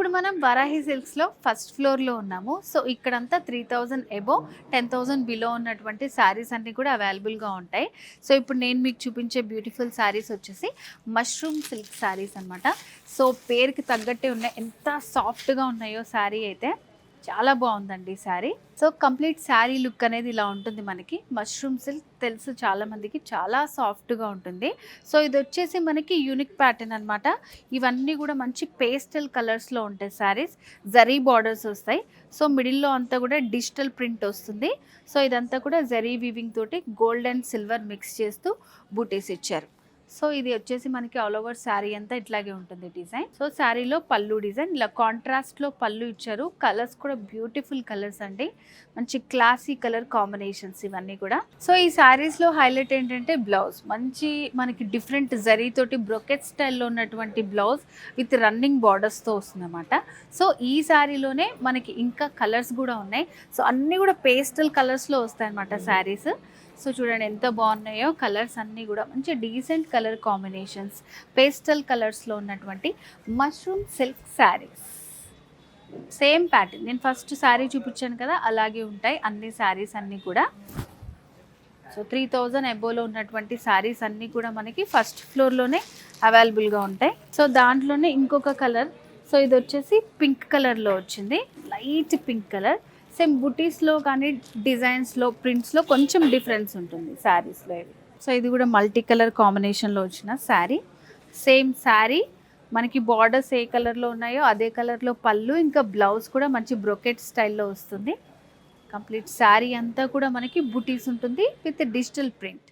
ఇప్పుడు మనం వరాహి సిల్క్స్లో ఫస్ట్ ఫ్లోర్లో ఉన్నాము. సో ఇక్కడంతా 3000 అబోవ్ 10,000 బిలో ఉన్నటువంటి శారీస్ అన్నీ కూడా అవైలబుల్గా ఉంటాయి. సో ఇప్పుడు నేను మీకు చూపించే బ్యూటిఫుల్ శారీస్ వచ్చేసి మష్రూమ్ సిల్క్ శారీస్ అనమాట. సో పేరుకి తగ్గట్టే ఉన్నాయి, ఎంత సాఫ్ట్గా ఉన్నాయో శారీ అయితే. చాలా బాగుందండి sari. So complete sari look అనేది ఇలా ఉంటుంది మనకి. మష్రూమ్ సిల్క్ తెలుసు చాలా మందికి, చాలా సాఫ్ట్గా ఉంటుంది. సో ఇది వచ్చేసి మనకి యూనిక్ ప్యాటర్న్ అనమాట. ఇవన్నీ కూడా మంచి పేస్టల్ కలర్స్లో ఉంటాయి శారీస్. జరీ బార్డర్స్ వస్తాయి. సో మిడిల్లో అంతా కూడా డిజిటల్ ప్రింట్ వస్తుంది. సో ఇదంతా కూడా జరీ వీవింగ్ తోటి గోల్డ్ అండ్ సిల్వర్ మిక్స్ చేస్తూ బూటీస్ ఇచ్చారు. సో ఇది వచ్చేసి మనకి ఆల్ ఓవర్ శారీ అంతా ఇట్లాగే ఉంటుంది డిజైన్. సో శారీలో పళ్ళు డిజైన్ ఇలా కాంట్రాస్ట్లో పళ్ళు ఇచ్చారు. కలర్స్ కూడా బ్యూటిఫుల్ కలర్స్ అండి, మంచి క్లాసీ కలర్ కాంబినేషన్స్ ఇవన్నీ కూడా. సో ఈ శారీస్లో హైలైట్ ఏంటంటే బ్లౌజ్ మంచి మనకి డిఫరెంట్ జరీ తోటి బ్రొకెట్ స్టైల్లో ఉన్నటువంటి బ్లౌజ్ విత్ రన్నింగ్ బార్డర్స్తో వస్తుందన్నమాట. సో ఈ శారీలోనే మనకి ఇంకా కలర్స్ కూడా ఉన్నాయి. సో అన్నీ కూడా పేస్టల్ కలర్స్లో వస్తాయి అన్నమాట శారీస్. సో చూడండి ఎంత బాగున్నాయో కలర్స్ అన్నీ కూడా మంచి డీసెంట్ కలర్ కాంబినేషన్స్, పేస్టల్ కలర్స్లో ఉన్నటువంటి mushroom silk saris. Same pattern నేను ఫస్ట్ శారీ చూపించాను కదా, అలాగే ఉంటాయి అన్ని శారీస్ అన్నీ కూడా. సో 3000 అబోవ్లో ఉన్నటువంటి శారీస్ అన్నీ కూడా మనకి ఫస్ట్ ఫ్లోర్లోనే అవైలబుల్గా ఉంటాయి. సో దాంట్లోనే ఇంకొక కలర్. సో ఇది వచ్చేసి పింక్ కలర్లో వచ్చింది, లైట్ పింక్ కలర్. సేమ్ బుటీస్లో కానీ డిజైన్స్లో ప్రింట్స్లో కొంచెం డిఫరెన్స్ ఉంటుంది శారీస్లో ఇవి. సో ఇది కూడా మల్టీ కలర్ కాంబినేషన్లో వచ్చిన శారీ. సేమ్ శారీ మనకి బార్డర్స్ ఏ కలర్లో ఉన్నాయో అదే కలర్లో పళ్ళు, ఇంకా బ్లౌజ్ కూడా మంచి బ్రొకెట్ స్టైల్లో వస్తుంది. కంప్లీట్ శారీ అంతా కూడా మనకి బుటీస్ ఉంటుంది విత్ డిజిటల్ ప్రింట్.